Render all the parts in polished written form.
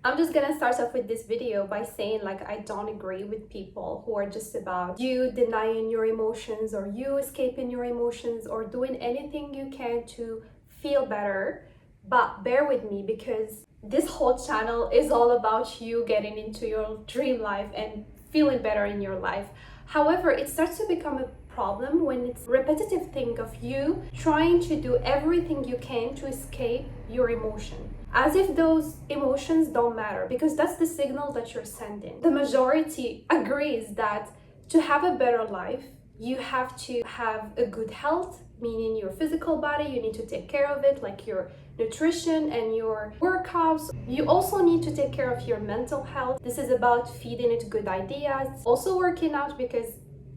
I'm just gonna start off with this video by saying like I don't agree with people who are just about you denying your emotions or you escaping your emotions or doing anything you can to feel better. But bear with me because this whole channel is all about you getting into your dream life and feeling better in your life. However, it starts to become a problem when it's a repetitive thing of you trying to do everything you can to escape your emotion, as if those emotions don't matter, because that's the signal that you're sending. The majority agrees that to have a better life, you have to have a good health, meaning your physical body, you need to take care of it, like your nutrition and your workouts. You also need to take care of your mental health. This is about feeding it good ideas. Also working out, because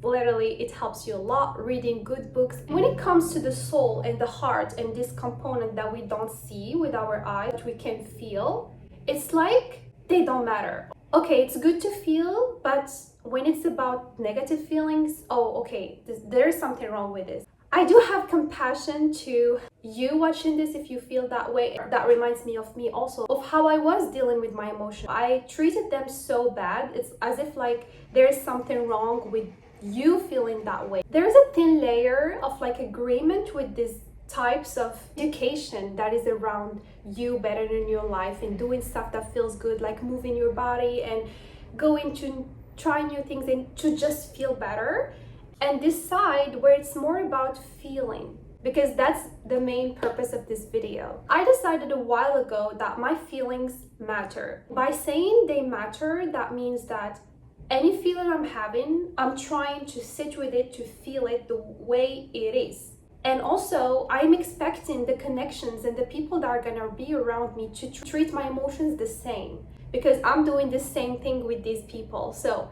literally it helps you a lot, reading good books. When it comes to the soul and the heart and this component that we don't see with our eyes, that we can feel, it's like they don't matter. Okay, it's good to feel, but when it's about negative feelings, oh, okay, there is something wrong with this. I do have compassion to you watching this if you feel that way. That reminds me of me also, of how I was dealing with my emotions. I treated them so bad. It's as if like there's something wrong with you feeling that way. There's a thin layer of like agreement with these types of education that is around you bettering your life and doing stuff that feels good, like moving your body and going to try new things and to just feel better. And this side where it's more about feeling, because that's the main purpose of this video. I decided a while ago that my feelings matter. By saying they matter, that means that any feeling I'm having, I'm trying to sit with it, to feel it the way it is. And also, I'm expecting the connections and the people that are gonna be around me to treat my emotions the same, because I'm doing the same thing with these people. So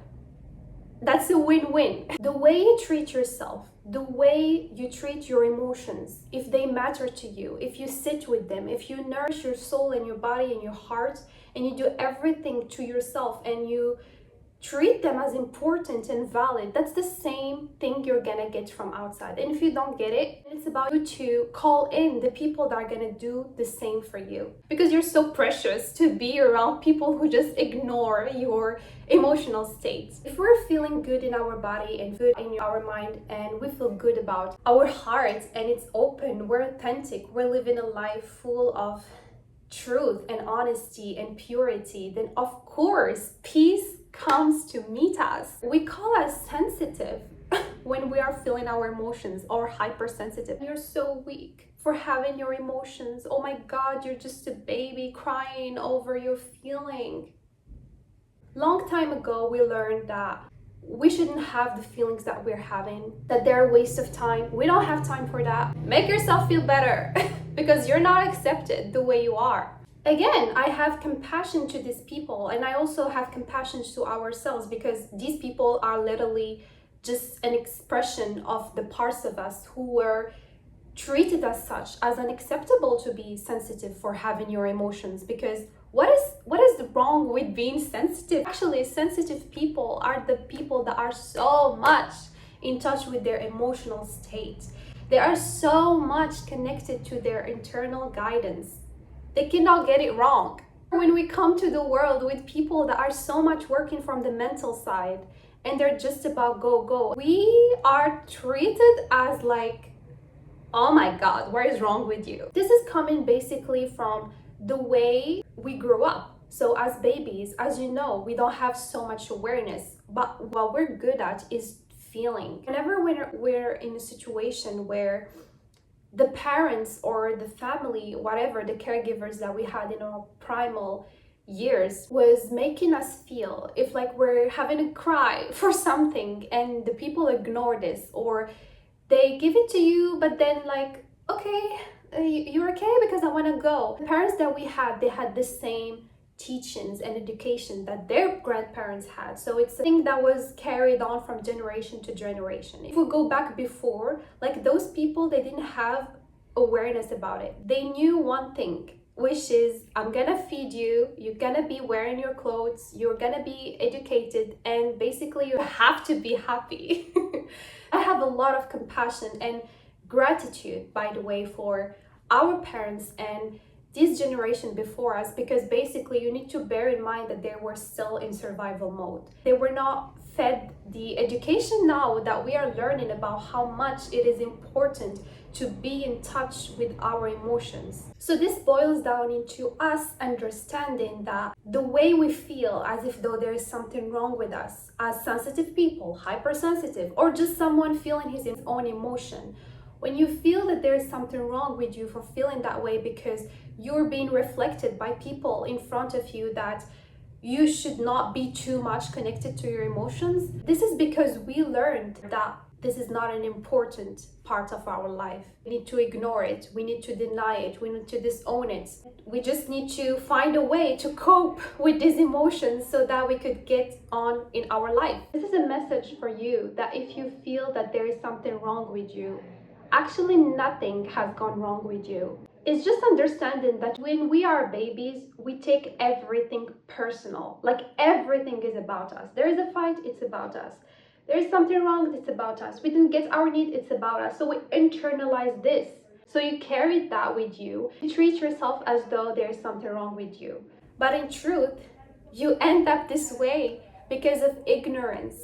that's a win-win. The way you treat yourself, the way you treat your emotions, if they matter to you, if you sit with them, if you nourish your soul and your body and your heart, and you do everything to yourself and you treat them as important and valid, that's the same thing you're gonna get from outside. And if you don't get it, it's about you to call in the people that are gonna do the same for you, because you're so precious to be around people who just ignore your emotional states. If we're feeling good in our body and good in our mind, and we feel good about our heart and it's open, we're authentic, we're living a life full of truth and honesty and purity, then of course peace comes to meet us. We call us sensitive when we are feeling our emotions, or hypersensitive. You're so weak for having your emotions. Oh my God, you're just a baby crying over your feeling. Long time ago, we learned that we shouldn't have the feelings that we're having, that they're a waste of time. We don't have time for that. Make yourself feel better because you're not accepted the way you are. Again, I have compassion to these people, and I also have compassion to ourselves, because these people are literally just an expression of the parts of us who were treated as such, as unacceptable to be sensitive for having your emotions. Because what is wrong with being sensitive? Actually, sensitive people are the people that are so much in touch with their emotional state. They are so much connected to their internal guidance. They cannot get it wrong. When we come to the world with people that are so much working from the mental side and they're just about go, we are treated as like, oh my God, what is wrong with you? This is coming basically from the way we grew up. So as babies, as you know, we don't have so much awareness, but what we're good at is feeling. Whenever we're in a situation where the parents or the family, whatever, the caregivers that we had in our primal years was making us feel, if like we're having a cry for something and the people ignore this, or they give it to you but then like, okay, you're okay because I want to go. The parents that we had, they had the same teachings and education that their grandparents had. So it's a thing that was carried on from generation to generation. If we go back before, like those people, they didn't have awareness about it. They knew one thing, which is I'm gonna feed you, you're gonna be wearing your clothes, you're gonna be educated, and basically you have to be happy. I have a lot of compassion and gratitude, by the way, for our parents and this generation before us, because basically you need to bear in mind that they were still in survival mode. They were not fed the education now that we are learning about how much it is important to be in touch with our emotions. So this boils down into us understanding that the way we feel as if though there is something wrong with us as sensitive people, hypersensitive, or just someone feeling his own emotion. When you feel that there is something wrong with you for feeling that way because you're being reflected by people in front of you that you should not be too much connected to your emotions, this is because we learned that this is not an important part of our life. We need to ignore it, we need to deny it, we need to disown it. We just need to find a way to cope with these emotions so that we could get on in our life. This is a message for you that if you feel that there is something wrong with you, actually nothing has gone wrong with you. It's just understanding that when we are babies, we take everything personal. Like everything is about us. There is a fight, it's about us. There is something wrong, it's about us. We didn't get our need, it's about us. So we internalize this. So you carry that with you. You treat yourself as though there is something wrong with you. But in truth, you end up this way because of ignorance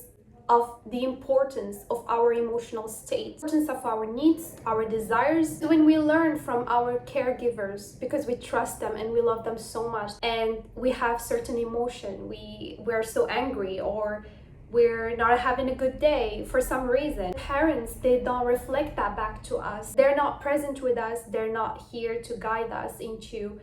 of the importance of our emotional state, importance of our needs, our desires. When we learn from our caregivers, because we trust them and we love them so much, and we have certain emotion, we're so angry, or we're not having a good day for some reason. Parents, they don't reflect that back to us. They're not present with us. They're not here to guide us into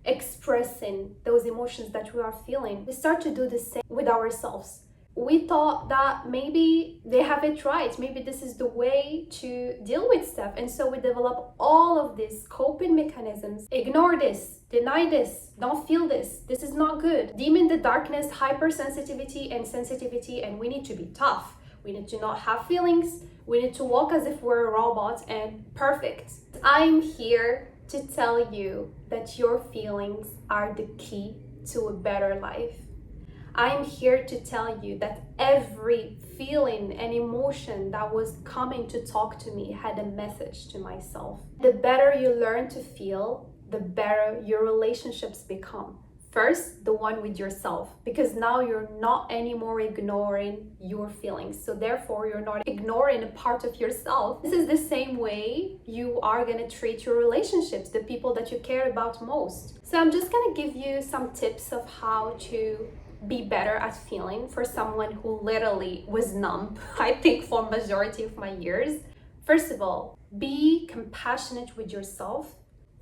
expressing those emotions that we are feeling. We start to do the same with ourselves. We thought that maybe they have it right, maybe this is the way to deal with stuff, and so we develop all of these coping mechanisms. Ignore this, deny this, don't feel this, this is not good. Deem in the darkness hypersensitivity and sensitivity, and we need to be tough. We need to not have feelings. We need to walk as if we're a robot and perfect. I'm here to tell you that your feelings are the key to a better life. I'm here to tell you that every feeling and emotion that was coming to talk to me had a message to myself. The better you learn to feel, the better your relationships become. First, the one with yourself, because now you're not anymore ignoring your feelings. So therefore, you're not ignoring a part of yourself. This is the same way you are going to treat your relationships, the people that you care about most. So I'm just going to give you some tips of how to be better at feeling for someone who literally was numb, I think, for majority of my years. First of all, be compassionate with yourself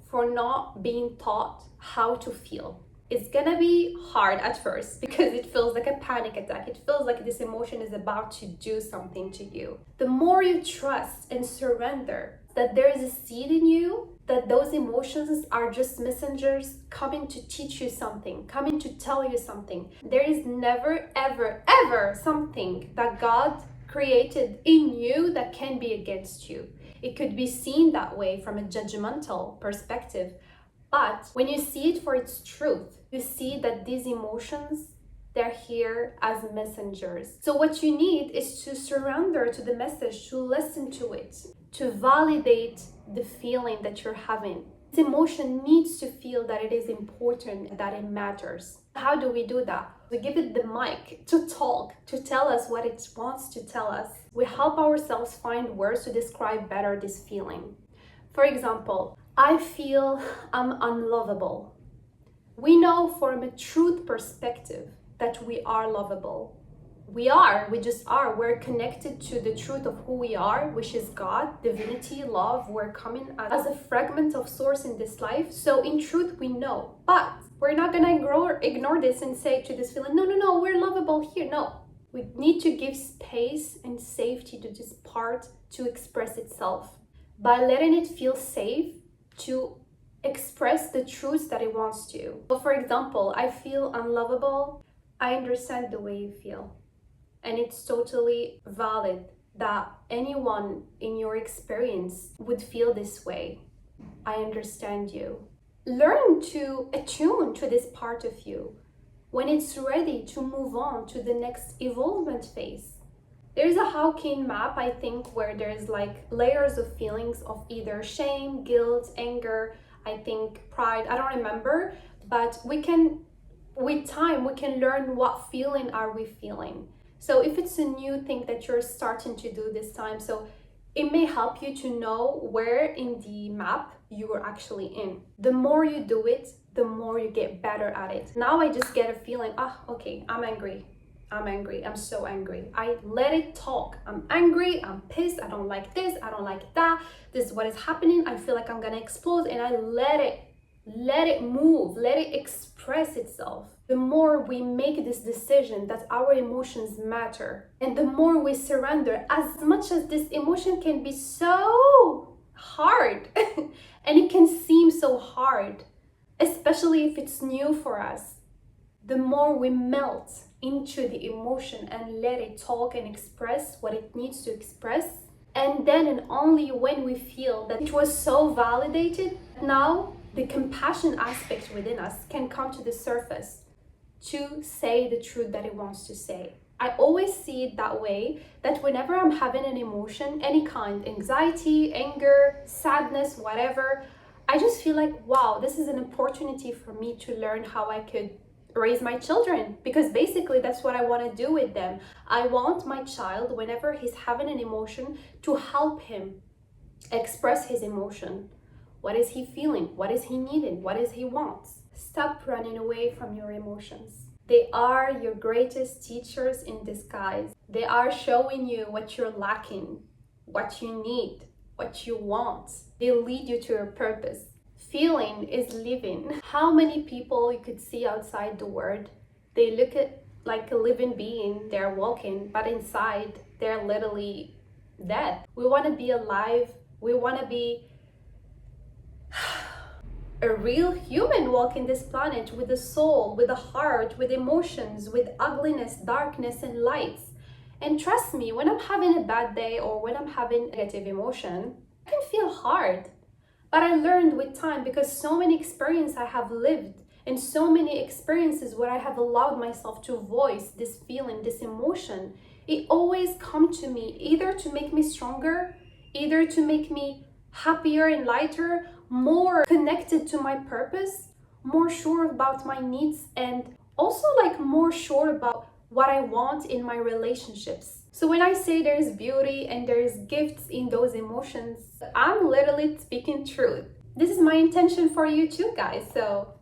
for not being taught how to feel. It's gonna be hard at first because it feels like a panic attack. It feels like this emotion is about to do something to you. The more you trust and surrender that there is a seed in you, that those emotions are just messengers coming to teach you something, coming to tell you something. There is never, ever, ever something that God created in you that can be against you. It could be seen that way from a judgmental perspective. But when you see it for its truth, you see that these emotions, they're here as messengers. So what you need is to surrender to the message, to listen to it, to validate the feeling that you're having. This emotion needs to feel that it is important, that it matters. How do we do that? We give it the mic to talk, to tell us what it wants to tell us. We help ourselves find words to describe better this feeling. For example, I feel I'm unlovable. We know from a truth perspective that we are lovable. We just are. We're connected to the truth of who we are, which is God, divinity, love. We're coming as a fragment of source in this life. So in truth, we know. But we're not gonna ignore this and say to this feeling, no, we're lovable here. No, we need to give space and safety to this part to express itself. By letting it feel safe to express the truths that it wants to. So for example, I feel unlovable. I understand the way you feel. And it's totally valid that anyone in your experience would feel this way. I understand you. Learn to attune to this part of you when it's ready to move on to the next evolvement phase. There's a Hawking map, I think, where there's like layers of feelings of either shame, guilt, anger, I think pride, I don't remember, but with time, we can learn what feeling are we feeling. So if it's a new thing that you're starting to do this time, so it may help you to know where in the map you are actually in. The more you do it, the more you get better at it. Now I just get a feeling, okay, I'm angry. I'm so angry. I let it talk. I'm angry, I'm pissed, I don't like this, I don't like that. This is what is happening. I feel like I'm gonna explode, and I let it move, let it express itself. The more we make this decision that our emotions matter, and the more we surrender, as much as this emotion can be so hard and it can seem so hard, especially if it's new for us, the more we melt into the emotion and let it talk and express what it needs to express. And then and only when we feel that it was so validated, now the compassion aspect within us can come to the surface to say the truth that it wants to say. I always see it that way, that whenever I'm having an emotion, any kind, anxiety, anger, sadness, whatever, I just feel like, wow, this is an opportunity for me to learn how I could raise my children, because basically that's what I want to do with them. I want my child, whenever he's having an emotion, to help him express his emotion. What is he feeling? What is he needing? What is he wants? Stop running away from your emotions. They are your greatest teachers in disguise. They are showing you what you're lacking, what you need, what you want. They lead you to your purpose. Feeling is living. How many people you could see outside the world, they look at like a living being, they're walking, but inside they're literally dead. We want to be alive. We want to be a real human walking this planet with a soul, with a heart, with emotions, with ugliness, darkness, and lights. And trust me, when I'm having a bad day or when I'm having negative emotion, it can feel hard. But I learned with time, because so many experiences I have lived, and so many experiences where I have allowed myself to voice this feeling, this emotion, it always comes to me either to make me stronger, either to make me happier and lighter, more connected to my purpose, more sure about my needs, and also like more sure about what I want in my relationships. So when I say there's beauty and there's gifts in those emotions, I'm literally speaking truth. This is my intention for you too, guys. So